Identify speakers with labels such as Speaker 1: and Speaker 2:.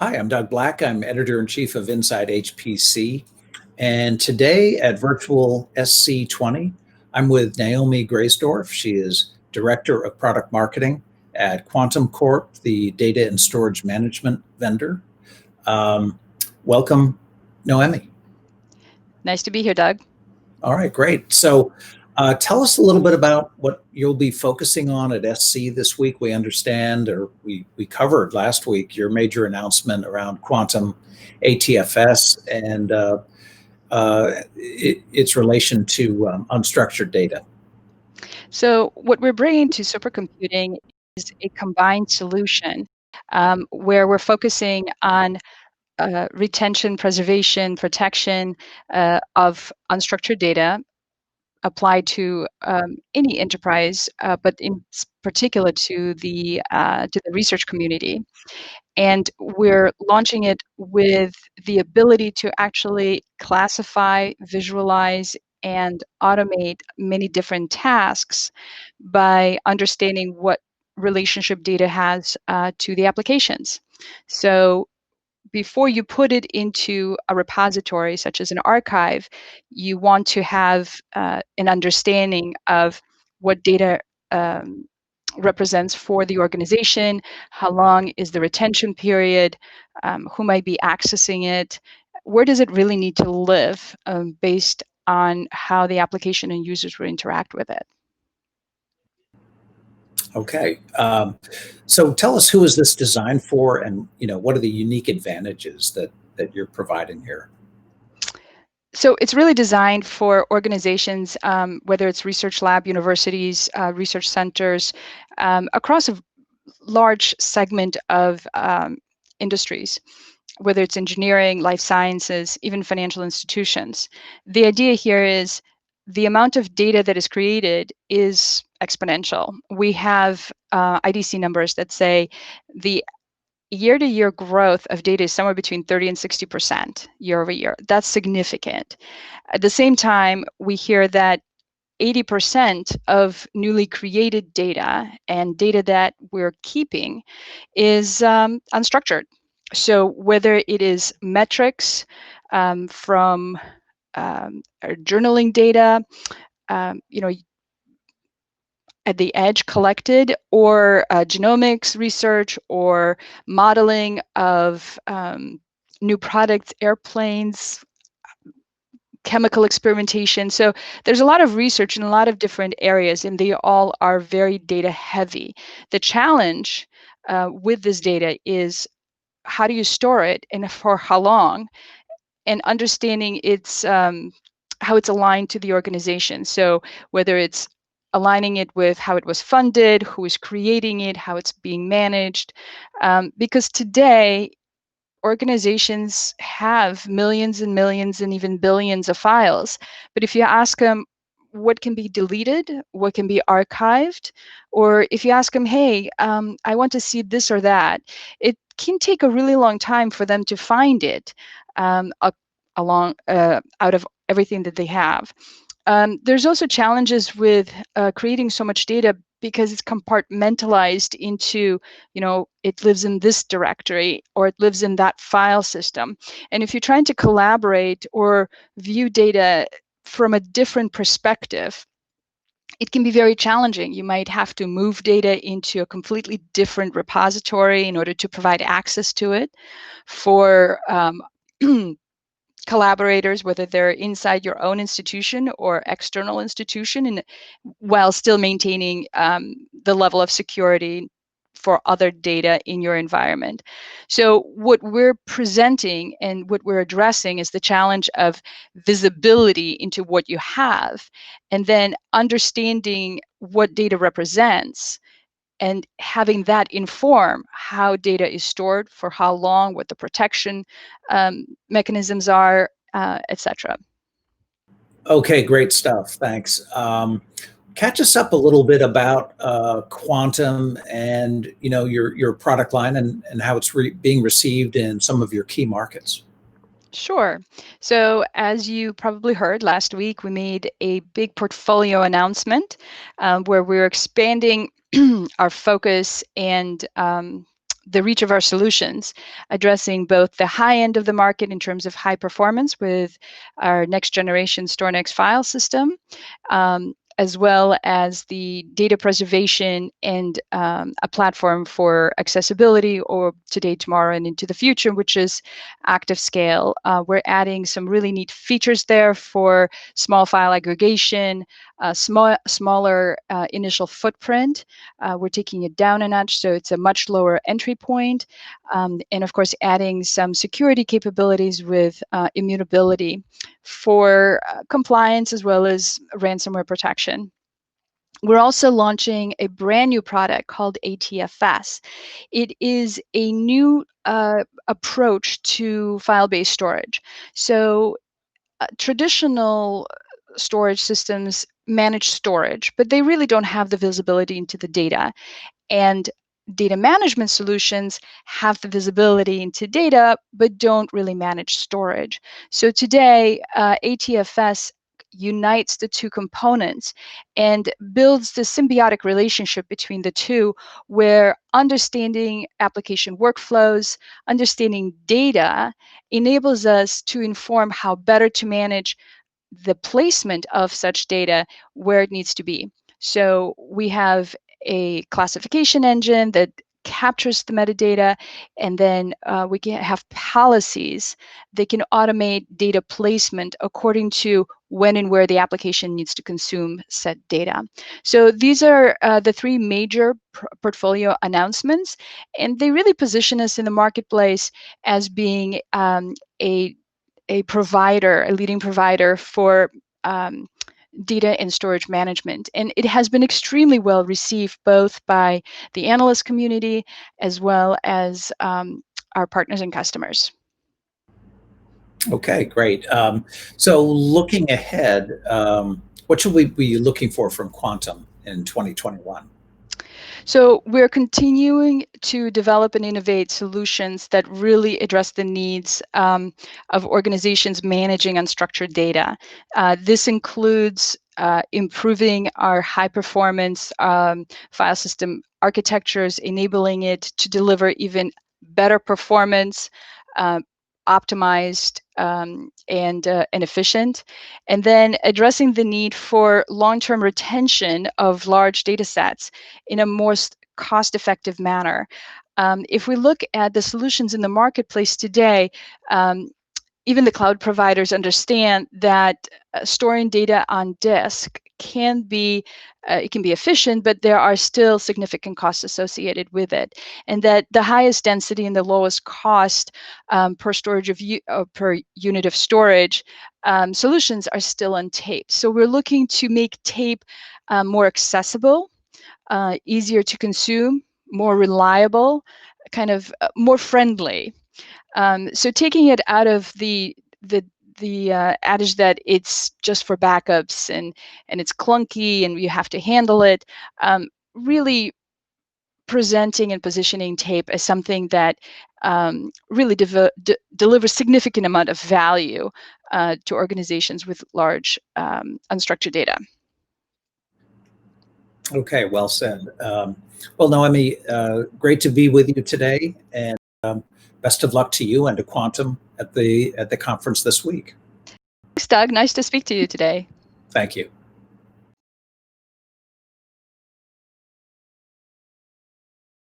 Speaker 1: Hi, I'm Doug Black. I'm editor-in-chief of Inside HPC. And today at Virtual SC20, I'm with Noemi Greyzdorf. She is Director of Product Marketing at Quantum Corp, the data and storage management vendor. Welcome, Noemi.
Speaker 2: Nice to be here, Doug.
Speaker 1: All right, great. So tell us a little bit about what you'll be focusing on at SC this week. We understand, or we covered last week, your major announcement around Quantum ATFS and its relation to unstructured data.
Speaker 2: So what we're bringing to supercomputing is a combined solution where we're focusing on retention, preservation, protection of unstructured data applied to any enterprise, but in particular to the research community. And we're launching it with the ability to actually classify, visualize, and automate many different tasks by understanding what relationship data has to the applications. So before you put it into a repository, such as an archive, you want to have an understanding of what data represents for the organization, how long is the retention period, who might be accessing it, where does it really need to live based on how the application and users will interact with it.
Speaker 1: Okay, so tell us, who is this designed for, and what are the unique advantages that you're providing here?
Speaker 2: So it's really designed for organizations, whether it's research lab, universities, research centers, across a large segment of industries, whether it's engineering, life sciences, even financial institutions. The idea here is the amount of data that is created is exponential. We have IDC numbers that say the year-to-year growth of data is somewhere between 30 and 60% year over year. That's significant. At the same time, we hear that 80% of newly created data and data that we're keeping is unstructured. So whether it is metrics from journaling data, at the edge collected, or genomics research, or modeling of new products, airplanes, chemical experimentation. So there's a lot of research in a lot of different areas, and they all are very data heavy. The challenge with this data is, how do you store it and for how long, and understanding its how it's aligned to the organization. So whether it's aligning it with how it was funded, who is creating it, how it's being managed. Because today, organizations have millions and millions and even billions of files. But if you ask them what can be deleted, what can be archived, or if you ask them, hey, I want to see this or that, it can take a really long time for them to find it out of everything that they have. There's also challenges with creating so much data because it's compartmentalized into, it lives in this directory or it lives in that file system. And if you're trying to collaborate or view data from a different perspective, it can be very challenging. You might have to move data into a completely different repository in order to provide access to it for collaborators, whether they're inside your own institution or external institution, and while still maintaining the level of security for other data in your environment. So what we're presenting and what we're addressing is the challenge of visibility into what you have, and then understanding what data represents, and having that inform how data is stored, for how long, what the protection mechanisms are, etc.
Speaker 1: Okay, great stuff. Thanks. Catch us up a little bit about Quantum and your product line and how it's being received in some of your key markets.
Speaker 2: Sure. So as you probably heard last week, we made a big portfolio announcement where we're expanding our focus and the reach of our solutions, addressing both the high end of the market in terms of high performance with our next generation StorNext file system, as well as the data preservation and a platform for accessibility, or today, tomorrow, and into the future, which is ActiveScale. We're adding some really neat features there for small file aggregation, smaller initial footprint. We're taking it down a notch, so it's a much lower entry point. And of course, adding some security capabilities with immutability for compliance as well as ransomware protection. We're also launching a brand new product called ATFS. It is a new approach to file-based storage. So traditional storage systems manage storage, but they really don't have the visibility into the data. And data management solutions have the visibility into data, but don't really manage storage. So today, ATFS unites the two components and builds the symbiotic relationship between the two, where understanding application workflows, understanding data, enables us to inform how better to manage the placement of such data where it needs to be. So we have a classification engine that captures the metadata, and then we can have policies that can automate data placement according to when and where the application needs to consume said data. So these are the three major portfolio announcements, and they really position us in the marketplace as being a provider, a leading provider for data and storage management. And it has been extremely well received both by the analyst community as well as our partners and customers.
Speaker 1: Okay, great. So looking ahead, what should we be looking for from Quantum in 2021?
Speaker 2: So we're continuing to develop and innovate solutions that really address the needs of organizations managing unstructured data. This includes improving our high performance file system architectures, enabling it to deliver even better performance, optimized and efficient, and then addressing the need for long-term retention of large data sets in a more cost-effective manner. If we look at the solutions in the marketplace today, even the cloud providers understand that storing data on disk can be it can be efficient, but there are still significant costs associated with it, and that the highest density and the lowest cost per unit of storage solutions are still on tape. So we're looking to make tape more accessible, easier to consume, more reliable, kind of more friendly. So taking it out of the adage that it's just for backups and it's clunky and you have to handle it, really presenting and positioning tape as something that really delivers significant amount of value to organizations with large unstructured data.
Speaker 1: Okay, well said. Well, Noemi, great to be with you today, and best of luck to you and to Quantum at the conference this week.
Speaker 2: Thanks, Doug. Nice to speak to you today.
Speaker 1: Thank you.